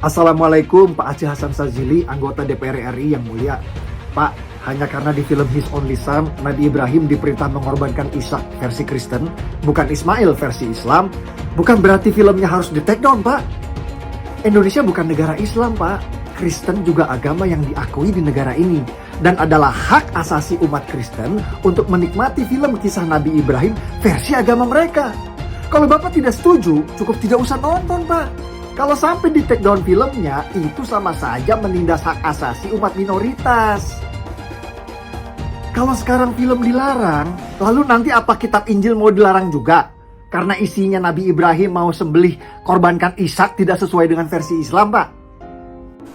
Assalamualaikum Pak Aceh Hasan Sadzili, anggota DPR RI yang mulia. Pak, hanya karena di film His Only Son, Nabi Ibrahim diperintah mengorbankan Ishak versi Kristen, bukan Ismail versi Islam, bukan berarti filmnya harus di take down, Pak. Indonesia bukan negara Islam, Pak. Kristen juga agama yang diakui di negara ini. Dan adalah hak asasi umat Kristen untuk menikmati film kisah Nabi Ibrahim versi agama mereka. Kalau Bapak tidak setuju, cukup tidak usah nonton, Pak. Kalau sampai di take down filmnya, itu sama saja menindas hak asasi umat minoritas. Kalau sekarang film dilarang, lalu nanti apa kitab Injil mau dilarang juga? Karena isinya Nabi Ibrahim mau sembelih korbankan Ishak tidak sesuai dengan versi Islam, Pak.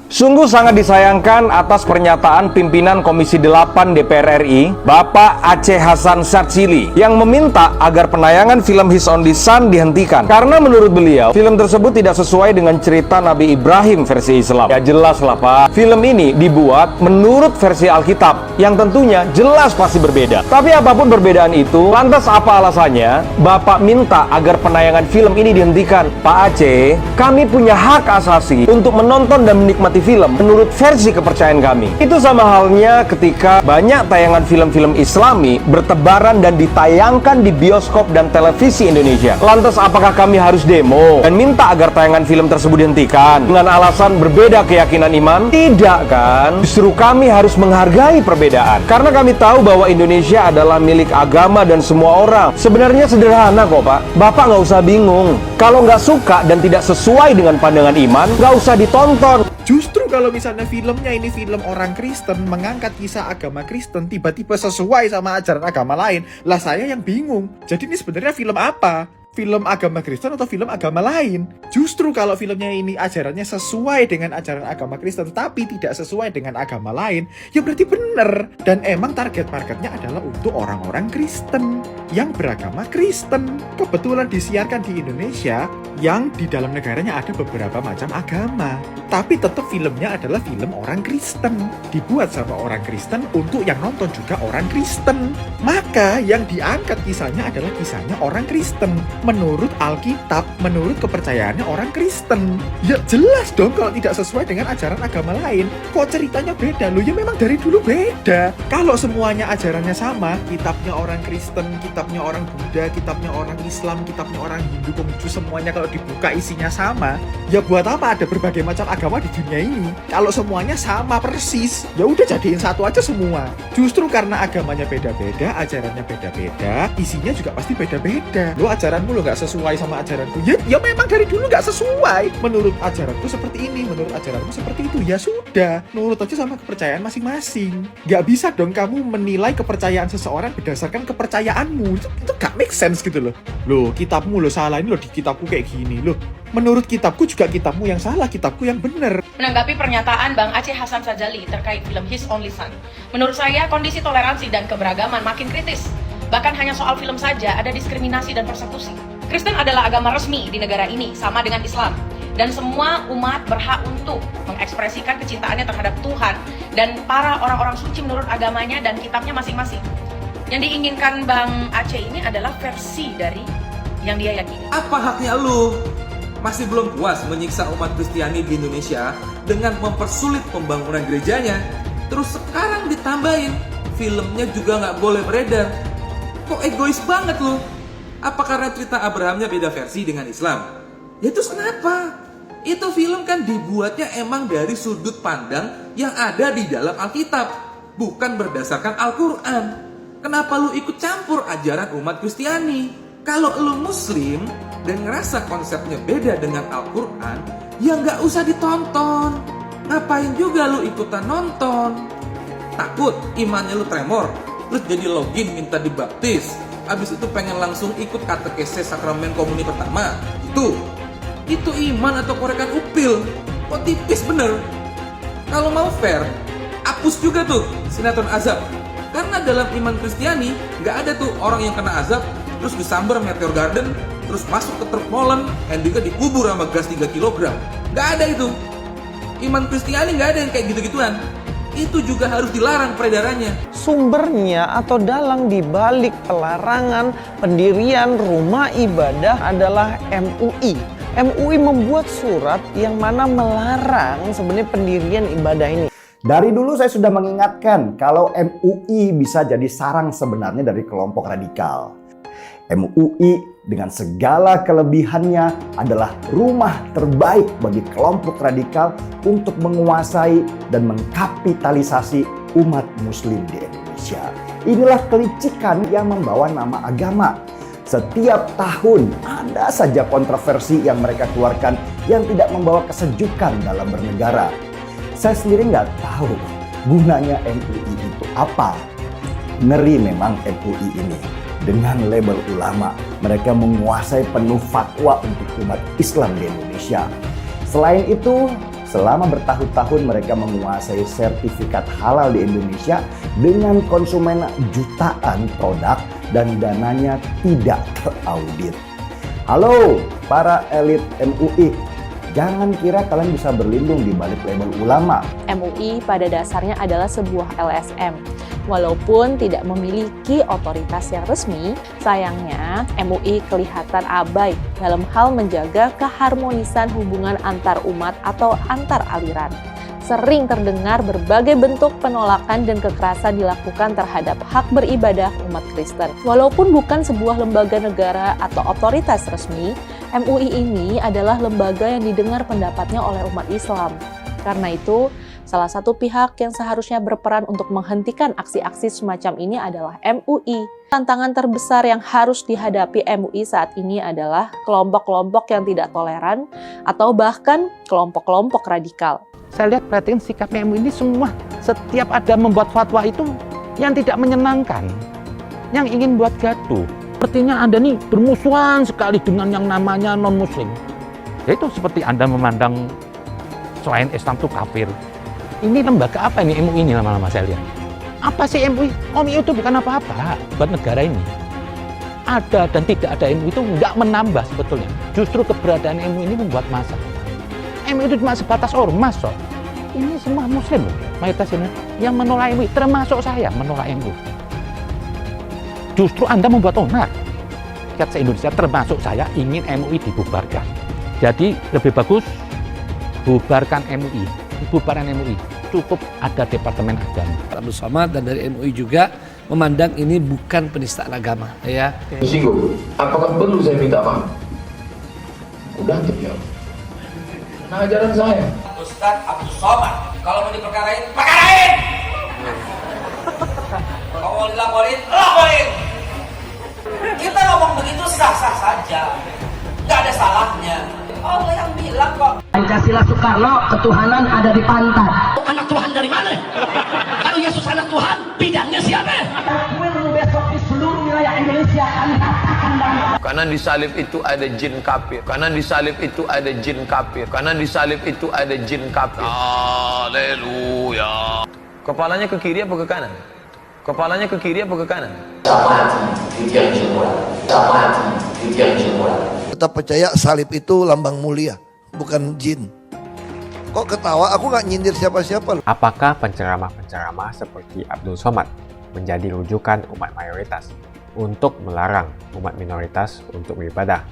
Sungguh sangat disayangkan atas pernyataan pimpinan Komisi 8 DPR RI, Bapak Aceh Hasan Sadzili, yang meminta agar penayangan film His Only Son dihentikan. Karena menurut beliau, film tersebut tidak sesuai dengan cerita Nabi Ibrahim versi Islam. Ya jelas lah Pak, film ini dibuat menurut versi Alkitab, yang tentunya jelas pasti berbeda. Tapi apapun perbedaan itu, lantas apa alasannya Bapak minta agar penayangan film ini dihentikan? Pak Aceh, kami punya hak asasi untuk menonton dan menikmati film menurut versi kepercayaan kami. Itu sama halnya ketika banyak tayangan film-film Islami bertebaran dan ditayangkan di bioskop dan televisi Indonesia. Lantas apakah kami harus demo dan minta agar tayangan film tersebut dihentikan dengan alasan berbeda keyakinan iman? Tidak kan? Justru kami harus menghargai perbedaan. Karena kami tahu bahwa Indonesia adalah milik agama dan semua orang. Sebenarnya sederhana kok Pak. Bapak nggak usah bingung. Kalau nggak suka dan tidak sesuai dengan pandangan iman, nggak usah ditonton. Justru kalau misalnya filmnya ini film orang Kristen, mengangkat kisah agama Kristen, tiba-tiba sesuai sama ajaran agama lain, lah saya yang bingung. Jadi ini sebenarnya film apa? Film agama Kristen atau film agama lain? Justru kalau filmnya ini ajarannya sesuai dengan ajaran agama Kristen tapi tidak sesuai dengan agama lain, ya berarti benar. Dan emang target marketnya adalah untuk orang-orang Kristen yang beragama Kristen. Kebetulan disiarkan di Indonesia yang di dalam negaranya ada beberapa macam agama, tapi tetap filmnya adalah film orang Kristen, dibuat sama orang Kristen untuk yang nonton juga orang Kristen. Maka yang diangkat kisahnya adalah kisahnya orang Kristen menurut Alkitab, menurut kepercayaannya orang Kristen. Ya jelas dong kalau tidak sesuai dengan ajaran agama lain. Kok ceritanya beda? Loh ya memang dari dulu beda. Kalau semuanya ajarannya sama, kitabnya orang Kristen, kitabnya orang Buddha, kitabnya orang Islam, kitabnya orang Hindu, Konghucu, semuanya kalau dibuka isinya sama, ya buat apa ada berbagai macam agama di dunia ini? Kalau semuanya sama persis, ya udah jadiin satu aja semua. Justru karena agamanya beda-beda, ajarannya beda-beda, isinya juga pasti beda-beda. Lo ajaranmu lo nggak sesuai sama ajaranku, ya memang dari dulu nggak sesuai. Menurut ajaranku seperti ini, menurut ajaranku seperti itu, ya sudah, nurut aja sama kepercayaan masing-masing. Nggak bisa dong kamu menilai kepercayaan seseorang berdasarkan kepercayaanmu. Itu nggak make sense gitu loh. Loh kitabmu lo salah, ini lo di kitabku kayak gini loh. Menurut kitabku juga kitabmu yang salah, kitabku yang benar. Menanggapi pernyataan Bang Aceh Hasan Sadzili terkait film His Only Son, menurut saya kondisi toleransi dan keberagaman makin kritis. Bahkan hanya soal film saja ada diskriminasi dan persekusi. Kristen adalah agama resmi di negara ini, sama dengan Islam. Dan semua umat berhak untuk mengekspresikan kecintaannya terhadap Tuhan dan para orang-orang suci menurut agamanya dan kitabnya masing-masing. Yang diinginkan Bang Aceh ini adalah versi dari yang dia yakini. Apa haknya lu? Masih belum puas menyiksa umat Kristiani di Indonesia dengan mempersulit pembangunan gerejanya? Terus sekarang ditambahin, filmnya juga nggak boleh beredar. Kok egois banget lu? Apa karena cerita Abrahamnya beda versi dengan Islam? Ya terus kenapa? Itu film kan dibuatnya emang dari sudut pandang yang ada di dalam Alkitab, bukan berdasarkan Al-Quran. Kenapa lu ikut campur ajaran umat Kristiani? Kalau lu Muslim dan ngerasa konsepnya beda dengan Al-Quran, ya nggak usah ditonton. Ngapain juga lu ikutan nonton? Takut imannya lu tremor, terus jadi login minta dibaptis, abis itu pengen langsung ikut katekese sakramen komuni pertama. Itu iman atau korekan upil? Kok tipis bener? Kalau mau fair, hapus juga tuh sinetron azab. Karena dalam iman Kristiani nggak ada tuh orang yang kena azab terus disambar meteor garden, terus masuk ke truk molen, endingnya dikubur sama gas 3 kg. Nggak ada itu. Iman Kristiani nggak ada yang kayak gitu-gituan. Itu juga harus dilarang peredarannya. Sumbernya atau dalang dibalik pelarangan pendirian rumah ibadah adalah MUI, MUI membuat surat yang mana melarang sebenarnya pendirian ibadah ini. Dari dulu saya sudah mengingatkan kalau MUI bisa jadi sarang sebenarnya dari kelompok radikal. MUI dengan segala kelebihannya adalah rumah terbaik bagi kelompok radikal untuk menguasai dan mengkapitalisasi umat muslim di Indonesia. Inilah kelicikan yang membawa nama agama. Setiap tahun ada saja kontroversi yang mereka keluarkan yang tidak membawa kesejukan dalam bernegara. Saya sendiri nggak tahu gunanya MUI itu apa. Ngeri memang MUI ini. Dengan label ulama, mereka menguasai penuh fatwa untuk umat Islam di Indonesia. Selain itu, selama bertahun-tahun mereka menguasai sertifikat halal di Indonesia dengan konsumen jutaan produk dan dananya tidak teraudit. Halo para elit MUI, jangan kira kalian bisa berlindung di balik label ulama. MUI pada dasarnya adalah sebuah LSM. Walaupun tidak memiliki otoritas yang resmi, sayangnya MUI kelihatan abai dalam hal menjaga keharmonisan hubungan antar umat atau antar aliran. Sering terdengar berbagai bentuk penolakan dan kekerasan dilakukan terhadap hak beribadah umat Kristen. Walaupun bukan sebuah lembaga negara atau otoritas resmi, MUI ini adalah lembaga yang didengar pendapatnya oleh umat Islam. Karena itu, salah satu pihak yang seharusnya berperan untuk menghentikan aksi-aksi semacam ini adalah MUI. Tantangan terbesar yang harus dihadapi MUI saat ini adalah kelompok-kelompok yang tidak toleran atau bahkan kelompok-kelompok radikal. Saya lihat perhatian sikap MUI ini semua setiap ada membuat fatwa itu yang tidak menyenangkan, yang ingin buat gaduh. Sepertinya Anda nih bermusuhan sekali dengan yang namanya non-muslim. Itu seperti Anda memandang selain Islam itu kafir. Ini lembaga apa ini MUI ini lama-lama saya lihat? Apa sih MUI? MUI itu bukan apa-apa buat negara ini. Ada dan tidak ada MUI itu nggak menambah sebetulnya. Justru keberadaan MUI ini membuat masalah. MUI itu cuma sebatas ormas kok. Ini semua muslim loh, mayoritas ini yang menolak MUI, termasuk saya menolak MUI. Justru Anda membuat onar. Rakyat se-Indonesia termasuk saya ingin MUI dibubarkan. Jadi lebih bagus bubarkan MUI, bubaran MUI. Cukup ada Departemen Agama. Abdul Somad dan dari MUI juga memandang ini bukan penistaan agama, ya. Singgung, apakah perlu saya minta maaf? Udah terjawab. Nah, ajaran saya. Ustaz Abdul Somad, kalau mau diperkarain, perkarain. Kalau mau dilaporin, laporin. Kita ngomong begitu sah-sah saja, nggak ada salahnya. Allah yang bilang kok. Pancasila Soekarno, ketuhanan ada di pantat. Anak Tuhan dari mana? Kalau Yesus anak Tuhan, bidangnya siapa? Besok di seluruh wilayah Indonesia kami katakan bahwa Karena di salib itu ada jin kafir. Karena di salib itu ada jin kafir. Karena di salib itu ada jin kafir. Haleluya. Kepalanya ke kiri apa ke kanan? Kepalanya ke kiri apa ke kanan? Tetap percaya salib itu lambang mulia, bukan jin. Kok ketawa? Aku nggak nyindir siapa-siapa. Apakah penceramah-penceramah seperti Abdul Somad menjadi rujukan umat mayoritas untuk melarang umat minoritas untuk beribadah?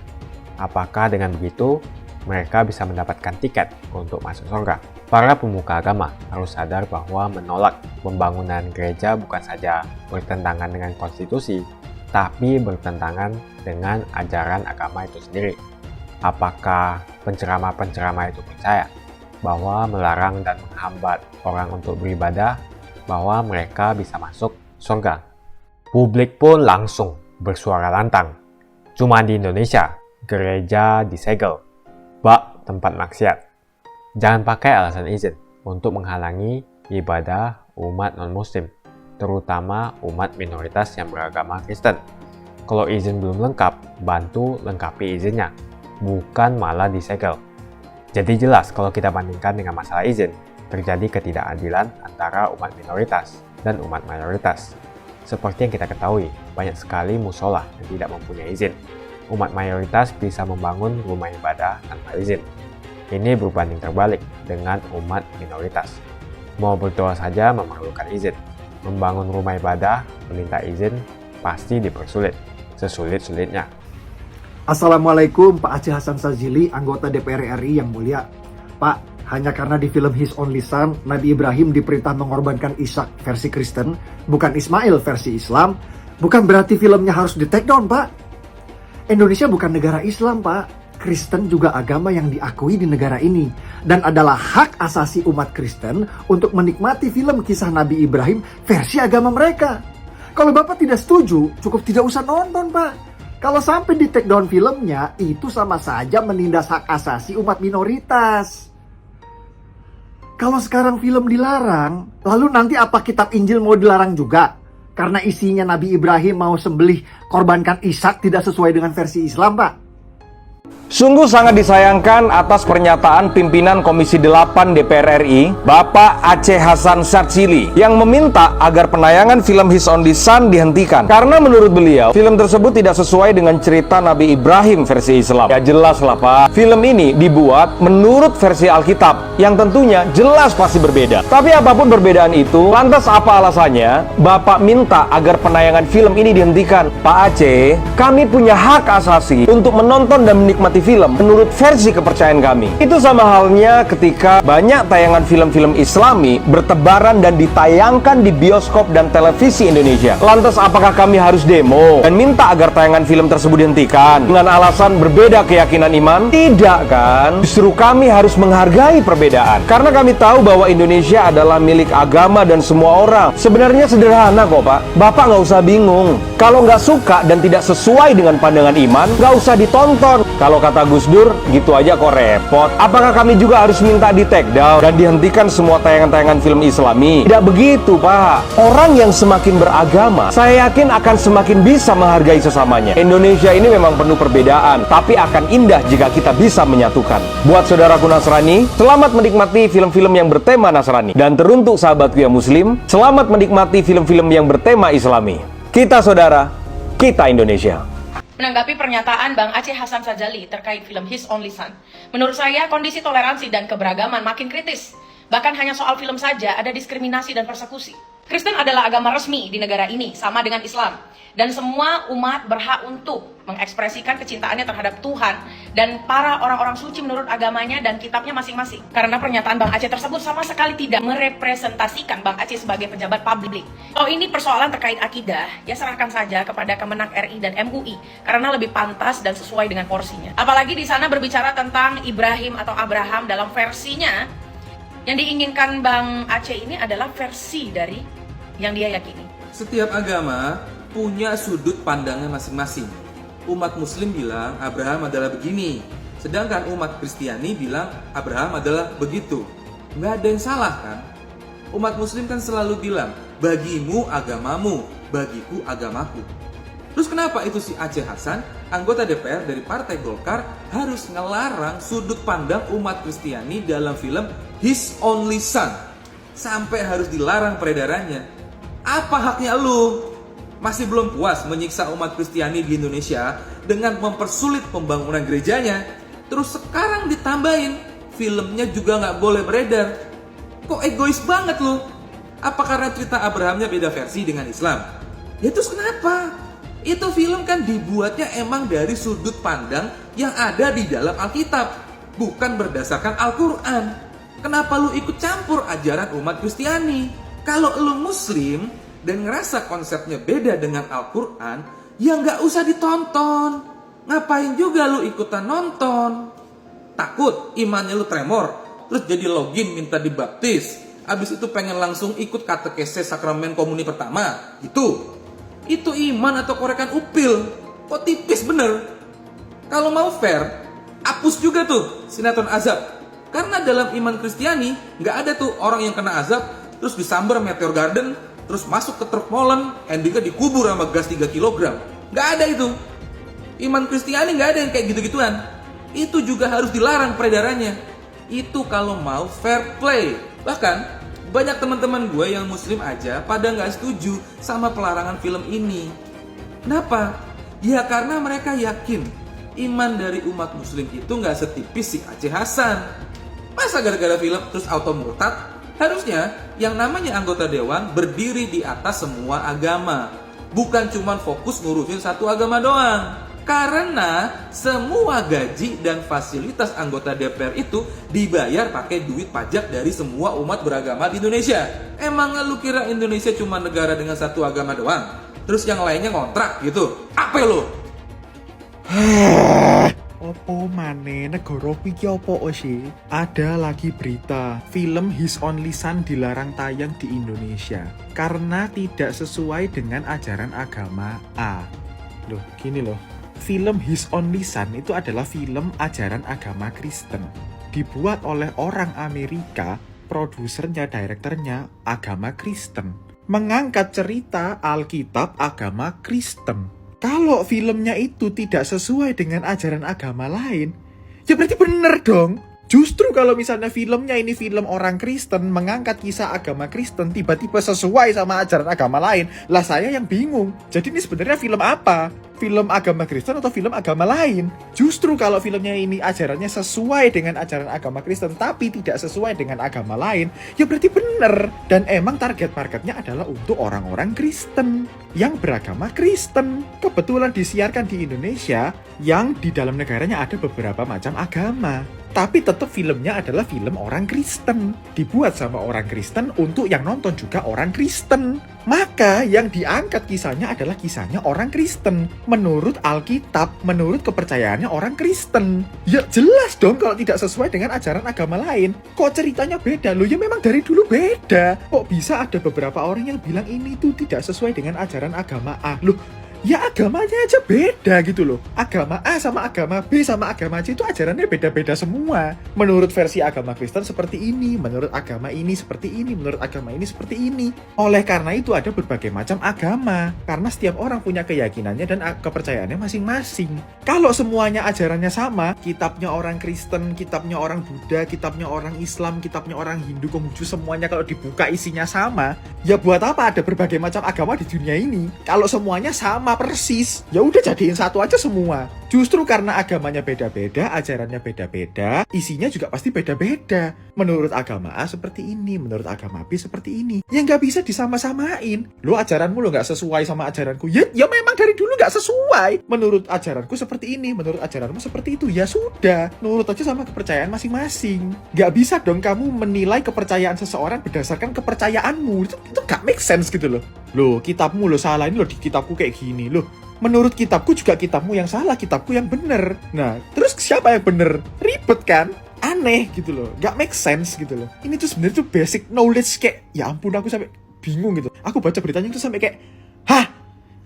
Apakah dengan begitu mereka bisa mendapatkan tiket untuk masuk surga? Para pemuka agama harus sadar bahwa menolak pembangunan gereja bukan saja bertentangan dengan konstitusi, tapi bertentangan dengan ajaran agama itu sendiri. Apakah penceramah-penceramah itu percaya bahwa melarang dan menghambat orang untuk beribadah, bahwa mereka bisa masuk surga? Publik pun langsung bersuara lantang. Cuma di Indonesia, gereja disegel, bak tempat maksiat. Jangan pakai alasan izin untuk menghalangi ibadah umat non-muslim, terutama umat minoritas yang beragama Kristen. Kalau izin belum lengkap, bantu lengkapi izinnya, bukan malah disegel. Jadi jelas kalau kita bandingkan dengan masalah izin, terjadi ketidakadilan antara umat minoritas dan umat mayoritas. Seperti yang kita ketahui, banyak sekali musola yang tidak mempunyai izin. Umat mayoritas bisa membangun rumah ibadah tanpa izin. Ini berbanding terbalik dengan umat minoritas. Mau berdoa saja memerlukan izin. Membangun rumah ibadah, meminta izin, pasti dipersulit, sesulit-sulitnya. Assalamualaikum Pak Aceh Hasan Sadzili, anggota DPR RI yang mulia. Pak, hanya karena di film His Only Son, Nabi Ibrahim diperintah mengorbankan Ishak versi Kristen, bukan Ismail versi Islam, bukan berarti filmnya harus di take down, Pak. Indonesia bukan negara Islam, Pak. Kristen juga agama yang diakui di negara ini. Dan adalah hak asasi umat Kristen untuk menikmati film kisah Nabi Ibrahim versi agama mereka. Kalau Bapak tidak setuju, cukup tidak usah nonton, Pak. Kalau sampai di take down filmnya, itu sama saja menindas hak asasi umat minoritas. Kalau sekarang film dilarang, lalu nanti apa kitab Injil mau dilarang juga? Karena isinya Nabi Ibrahim mau sembelih korbankan Ishak tidak sesuai dengan versi Islam, Pak. Sungguh sangat disayangkan atas pernyataan pimpinan Komisi 8 DPR RI, Bapak Aceh Hasan Sadzili, yang meminta agar penayangan film His Only Son dihentikan. Karena menurut beliau, film tersebut tidak sesuai dengan cerita Nabi Ibrahim versi Islam. Ya jelas lah Pak, film ini dibuat menurut versi Alkitab, yang tentunya jelas pasti berbeda. Tapi apapun perbedaan itu, lantas apa alasannya Bapak minta agar penayangan film ini dihentikan? Pak Aceh, kami punya hak asasi untuk menonton dan menikmati film menurut versi kepercayaan kami. Itu sama halnya ketika banyak tayangan film-film Islami bertebaran dan ditayangkan di bioskop dan televisi Indonesia. Lantas apakah kami harus demo dan minta agar tayangan film tersebut dihentikan dengan alasan berbeda keyakinan iman? Tidak kan? Justru kami harus menghargai perbedaan. Karena kami tahu bahwa Indonesia adalah milik agama dan semua orang. Sebenarnya sederhana kok Pak. Bapak nggak usah bingung. Kalau nggak suka dan tidak sesuai dengan pandangan iman, nggak usah ditonton. Kalau kata Gus Dur, gitu aja kok repot. Apakah kami juga harus minta di take down dan dihentikan semua tayangan-tayangan film Islami? Tidak begitu, Pak. Orang yang semakin beragama, saya yakin akan semakin bisa menghargai sesamanya. Indonesia ini memang penuh perbedaan, tapi akan indah jika kita bisa menyatukan. Buat saudaraku Nasrani, selamat menikmati film-film yang bertema Nasrani. Dan teruntuk sahabatku yang Muslim, selamat menikmati film-film yang bertema Islami. Kita saudara, kita Indonesia. Menanggapi pernyataan Bang Aceh Hasan Sadzili terkait film His Only Son, menurut saya kondisi toleransi dan keberagaman makin kritis. Bahkan hanya soal film saja ada diskriminasi dan persekusi. Kristen adalah agama resmi di negara ini, sama dengan Islam. Dan semua umat berhak untuk mengekspresikan kecintaannya terhadap Tuhan dan para orang-orang suci menurut agamanya dan kitabnya masing-masing. Karena pernyataan Bang Aceh tersebut sama sekali tidak merepresentasikan Bang Aceh sebagai pejabat publik. Kalau ini persoalan terkait akidah, ya serahkan saja kepada Kemenak RI dan MUI karena lebih pantas dan sesuai dengan porsinya. Apalagi di sana berbicara tentang Ibrahim atau Abraham dalam versinya, yang diinginkan Bang Aceh ini adalah versi dari yang dia yakini. Setiap agama punya sudut pandangnya masing-masing. Umat Muslim bilang Abraham adalah begini, sedangkan umat Kristiani bilang Abraham adalah begitu. Nggak ada yang salah kan? Umat Muslim kan selalu bilang, bagimu agamamu, bagiku agamaku. Terus kenapa itu si Aceh Hasan, anggota DPR dari Partai Golkar, harus ngelarang sudut pandang umat Kristiani dalam film His Only Son? Sampai harus dilarang peredarannya. Apa haknya lu? Masih belum puas menyiksa umat Kristiani di Indonesia dengan mempersulit pembangunan gerejanya? Terus sekarang ditambahin, filmnya juga nggak boleh beredar. Kok egois banget lu? Apa karena cerita Abrahamnya beda versi dengan Islam? Ya terus kenapa? Itu film kan dibuatnya emang dari sudut pandang yang ada di dalam Alkitab, bukan berdasarkan Al-Quran. Kenapa lu ikut campur ajaran umat Kristiani? Kalau lu Muslim dan ngerasa konsepnya beda dengan Al-Quran, ya nggak usah ditonton. Ngapain juga lu ikutan nonton? Takut imannya lu tremor, terus jadi login minta dibaptis, abis itu pengen langsung ikut katekese sakramen komuni pertama, gitu. Itu iman atau korekan upil? Kok tipis bener? Kalau mau fair, hapus juga tuh sinetron azab. Karena dalam iman Kristiani, nggak ada tuh orang yang kena azab, terus disambar meteor garden, terus masuk ke truk molen, endingnya dikubur sama gas 3 kg. Nggak ada itu. Iman Kristiani nggak ada yang kayak gitu-gituan. Itu juga harus dilarang peredarannya. Itu kalau mau fair play. Bahkan, banyak teman-teman gue yang Muslim aja pada nggak setuju sama pelarangan film ini. Kenapa? Ya karena mereka yakin iman dari umat Muslim itu nggak setipis si Aceh Hasan. Masa gara-gara film terus auto murtad? Harusnya yang namanya anggota dewan berdiri di atas semua agama, bukan cuma fokus ngurusin satu agama doang. Karena semua gaji dan fasilitas anggota DPR itu dibayar pakai duit pajak dari semua umat beragama di Indonesia. Emang lu kira Indonesia cuma negara dengan satu agama doang? Terus yang lainnya ngontrak gitu? Apa lu? Opo maneh negara iki opo sih? Ada lagi berita, film His Only Son dilarang tayang di Indonesia karena tidak sesuai dengan ajaran agama A. Loh, gini loh. Film His Only Son itu adalah film ajaran agama Kristen. Dibuat oleh orang Amerika, produsernya, direkturnya agama Kristen. Mengangkat cerita Alkitab agama Kristen. Kalau filmnya itu tidak sesuai dengan ajaran agama lain, ya berarti bener dong. Justru kalau misalnya filmnya ini film orang Kristen, mengangkat kisah agama Kristen, tiba-tiba sesuai sama ajaran agama lain, lah saya yang bingung. Jadi ini sebenarnya film apa? Film agama Kristen atau film agama lain? Justru kalau filmnya ini ajarannya sesuai dengan ajaran agama Kristen, tapi tidak sesuai dengan agama lain, ya berarti bener. Dan emang target marketnya adalah untuk orang-orang Kristen yang beragama Kristen. Kebetulan disiarkan di Indonesia, yang di dalam negaranya ada beberapa macam agama. Tapi tetap filmnya adalah film orang Kristen. Dibuat sama orang Kristen untuk yang nonton juga orang Kristen. Maka yang diangkat kisahnya adalah kisahnya orang Kristen. Menurut Alkitab, menurut kepercayaannya orang Kristen. Ya jelas dong kalau tidak sesuai dengan ajaran agama lain. Kok ceritanya beda? Loh ya memang dari dulu beda. Kok bisa ada beberapa orang yang bilang ini tuh tidak sesuai dengan ajaran agama A? Loh, ya agamanya aja beda gitu loh. Agama A sama agama B sama agama C itu ajarannya beda-beda semua. Menurut versi agama Kristen seperti ini, menurut agama ini seperti ini, menurut agama ini seperti ini. Oleh karena itu ada berbagai macam agama. Karena setiap orang punya keyakinannya dan kepercayaannya masing-masing. Kalau semuanya ajarannya sama, kitabnya orang Kristen, kitabnya orang Buddha, kitabnya orang Islam, kitabnya orang Hindu, Konghucu, semuanya kalau dibuka isinya sama, ya buat apa ada berbagai macam agama di dunia ini? Kalau semuanya sama persis, ya udah jadiin satu aja semua. Justru karena agamanya beda-beda, ajarannya beda-beda, isinya juga pasti beda-beda. Menurut agama A seperti ini, menurut agama B seperti ini. Ya nggak bisa disama-samain. Lo ajaranmu lo nggak sesuai sama ajaranku. Ya memang dari dulu nggak sesuai. Menurut ajaranku seperti ini, menurut ajaranmu seperti itu. Ya sudah, nurut aja sama kepercayaan masing-masing. Nggak bisa dong kamu menilai kepercayaan seseorang berdasarkan kepercayaanmu. Itu nggak make sense gitu loh. Loh, kitabmu lo salah, ini lo di kitabku kayak gini loh. Menurut kitabku juga kitabmu yang salah, kitabku yang bener. Nah, terus siapa yang bener? Ribet kan? Aneh gitu loh, gak make sense gitu loh. Ini tuh sebenarnya tuh basic knowledge kayak, ya ampun aku sampai bingung gitu. Aku baca beritanya tuh sampai kayak, hah?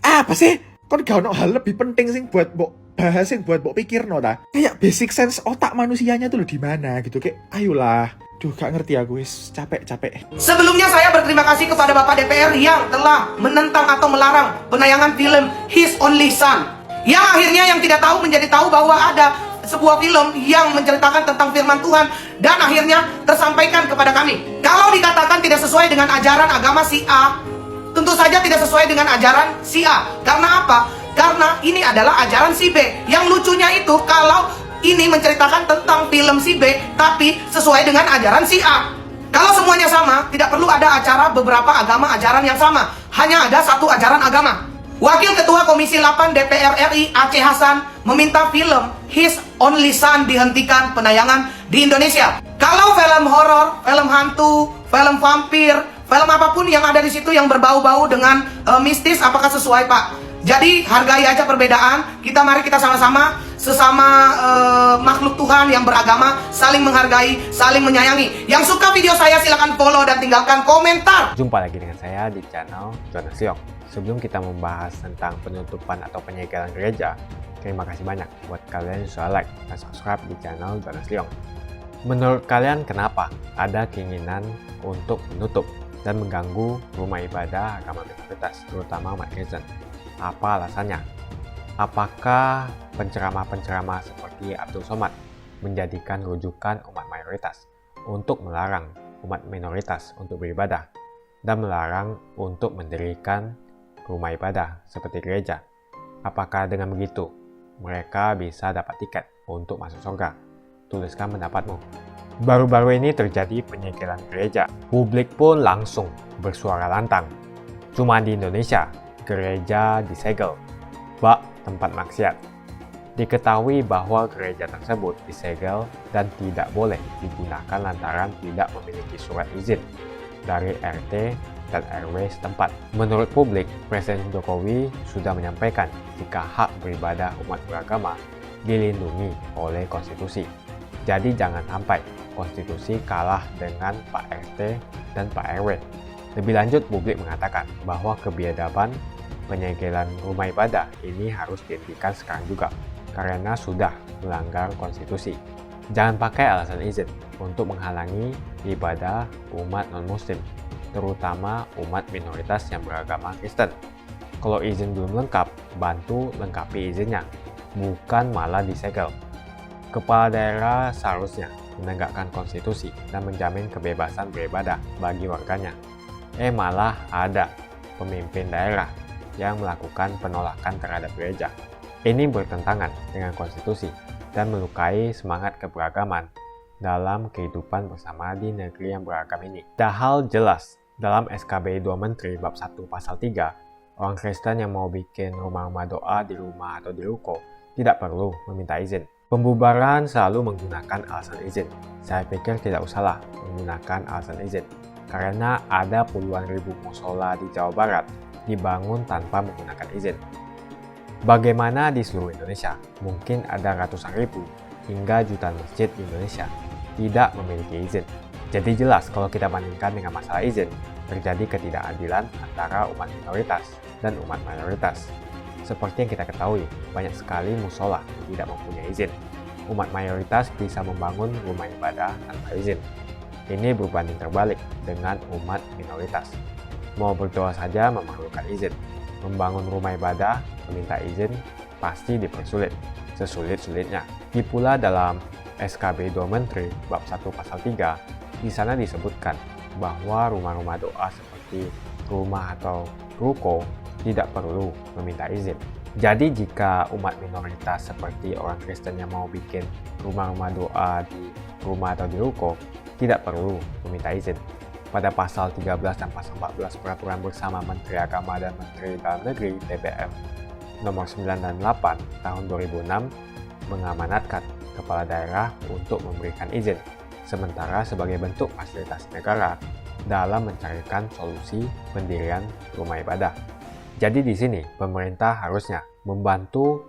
Apa sih? Kon gak ada hal lebih penting sih buat bahas yang buat pikir no ta? Kayak basic sense otak manusianya tuh loh di mana gitu, kayak ayolah. Duh, gak ngerti aku, capek. Sebelumnya saya berterima kasih kepada Bapak DPR yang telah menentang atau melarang penayangan film His Only Son. Yang akhirnya yang tidak tahu menjadi tahu bahwa ada sebuah film yang menceritakan tentang firman Tuhan dan akhirnya tersampaikan kepada kami. Kalau dikatakan tidak sesuai dengan ajaran agama si A, tentu saja tidak sesuai dengan ajaran si A. Karena apa? Karena ini adalah ajaran si B. Yang lucunya itu kalau ini menceritakan tentang film si B, tapi sesuai dengan ajaran si A. Kalau semuanya sama, tidak perlu ada acara beberapa agama ajaran yang sama. Hanya ada satu ajaran agama. Wakil Ketua Komisi 8 DPR RI Aceh Hasan meminta film His Only Son dihentikan penayangan di Indonesia. Kalau film horor, film hantu, film vampir, film apapun yang ada di situ yang berbau-bau dengan mistis, apakah sesuai, Pak? Jadi hargai aja perbedaan. Mari kita sama-sama sesama makhluk Tuhan yang beragama saling menghargai, saling menyayangi. Yang suka video saya silakan follow dan tinggalkan komentar. Jumpa lagi dengan saya di channel Jonas Leong. Sebelum kita membahas tentang penutupan atau penyegelan gereja, terima kasih banyak buat kalian yang sudah like dan subscribe di channel Jonas Leong. Menurut kalian kenapa ada keinginan untuk menutup dan mengganggu rumah ibadah agama minoritas, terutama umat Kristen? Apa alasannya? Apakah penceramah-penceramah seperti Abdul Somad menjadikan rujukan umat mayoritas untuk melarang umat minoritas untuk beribadah dan melarang untuk mendirikan rumah ibadah seperti gereja? Apakah dengan begitu mereka bisa dapat tiket untuk masuk surga? Tuliskan pendapatmu. Baru-baru ini terjadi penyegelan gereja. Publik pun langsung bersuara lantang. Cuma di Indonesia gereja disegel, bak tempat maksiat. Diketahui bahwa gereja tersebut disegel dan tidak boleh digunakan lantaran tidak memiliki surat izin dari RT dan RW setempat. Menurut publik, Presiden Jokowi sudah menyampaikan jika hak beribadah umat beragama dilindungi oleh konstitusi. Jadi jangan sampai konstitusi kalah dengan Pak RT dan Pak RW. Lebih lanjut, publik mengatakan bahwa kebiadaban penyegelan rumah ibadah ini harus dihentikan sekarang juga karena sudah melanggar konstitusi. Jangan pakai alasan izin untuk menghalangi ibadah umat non-muslim, terutama umat minoritas yang beragama Kristen. Kalau izin belum lengkap, bantu lengkapi izinnya, bukan malah disegel. Kepala daerah seharusnya menegakkan konstitusi dan menjamin kebebasan beribadah bagi warganya. Malah ada pemimpin daerah yang melakukan penolakan terhadap gereja. Ini bertentangan dengan konstitusi dan melukai semangat keberagaman dalam kehidupan bersama di negeri yang beragam ini. Padahal jelas dalam SKB 2 Menteri bab 1 pasal 3, orang Kristen yang mau bikin rumah-rumah doa di rumah atau di ruko tidak perlu meminta izin. Pembubaran selalu menggunakan alasan izin. Saya pikir tidak usahlah menggunakan alasan izin, karena ada puluhan ribu musola di Jawa Barat dibangun tanpa menggunakan izin. Bagaimana di seluruh Indonesia? Mungkin ada ratusan ribu hingga jutaan masjid di Indonesia tidak memiliki izin. Jadi jelas kalau kita bandingkan dengan masalah izin, terjadi ketidakadilan antara umat minoritas dan umat mayoritas. Seperti yang kita ketahui, banyak sekali musola yang tidak mempunyai izin. Umat mayoritas bisa membangun rumah ibadah tanpa izin. Ini berbanding terbalik dengan umat minoritas. Mau berdoa saja memerlukan izin. Membangun rumah ibadah meminta izin pasti dipersulit, sesulit-sulitnya. Di pula dalam SKB 2 Menteri bab 1 pasal 3, di sana disebutkan bahwa rumah-rumah doa seperti rumah atau ruko tidak perlu meminta izin. Jadi jika umat minoritas seperti orang Kristen yang mau bikin rumah-rumah doa di rumah atau di ruko, tidak perlu meminta izin. Pada pasal 13 dan pasal 14 Peraturan Bersama Menteri Agama dan Menteri Dalam Negeri (TBM) nomor 9 dan 8 tahun 2006 mengamanatkan kepala daerah untuk memberikan izin, sementara sebagai bentuk fasilitas negara dalam mencarikan solusi pendirian rumah ibadah. Jadi di sini pemerintah harusnya membantu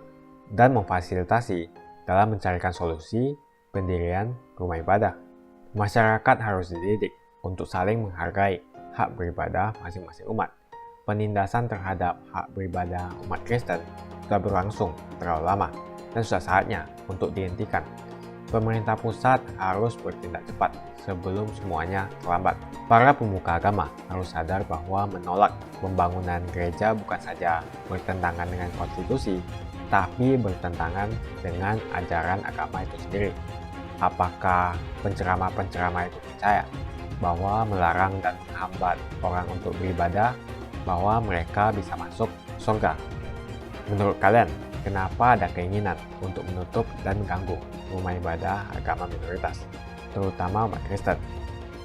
dan memfasilitasi dalam mencarikan solusi pendirian rumah ibadah. Masyarakat harus dididik untuk saling menghargai hak beribadah masing-masing umat. Penindasan terhadap hak beribadah umat Kristen sudah berlangsung terlalu lama dan sudah saatnya untuk dihentikan. Pemerintah pusat harus bertindak cepat sebelum semuanya terlambat. Para pemuka agama harus sadar bahwa menolak pembangunan gereja bukan saja bertentangan dengan konstitusi, tapi bertentangan dengan ajaran agama itu sendiri. Apakah penceramah-penceramah itu percaya bahwa melarang dan menghambat orang untuk beribadah, bahwa mereka bisa masuk surga? Menurut kalian, kenapa ada keinginan untuk menutup dan mengganggu rumah ibadah agama minoritas, terutama umat Kristen?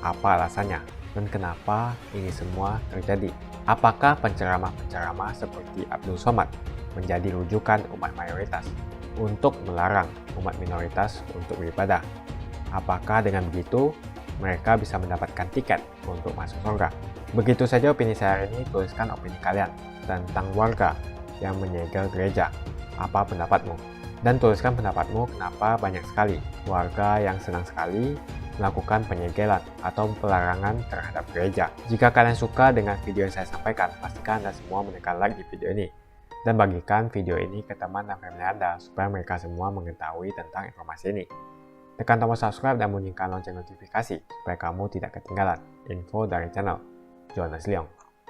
Apa alasannya dan kenapa ini semua terjadi? Apakah penceramah-penceramah seperti Abdul Somad menjadi rujukan umat mayoritas untuk melarang umat minoritas untuk beribadah? Apakah dengan begitu mereka bisa mendapatkan tiket untuk masuk surga? Begitu saja opini saya hari ini. Tuliskan opini kalian tentang warga yang menyegel gereja. Apa pendapatmu? Dan tuliskan pendapatmu kenapa banyak sekali warga yang senang sekali melakukan penyegelan atau pelarangan terhadap gereja. Jika kalian suka dengan video yang saya sampaikan, pastikan Anda semua menekan like di video ini. Dan bagikan video ini ke teman dan family Anda supaya mereka semua mengetahui tentang informasi ini. Tekan tombol subscribe dan bunyikan lonceng notifikasi supaya kamu tidak ketinggalan info dari channel Jonas Leong.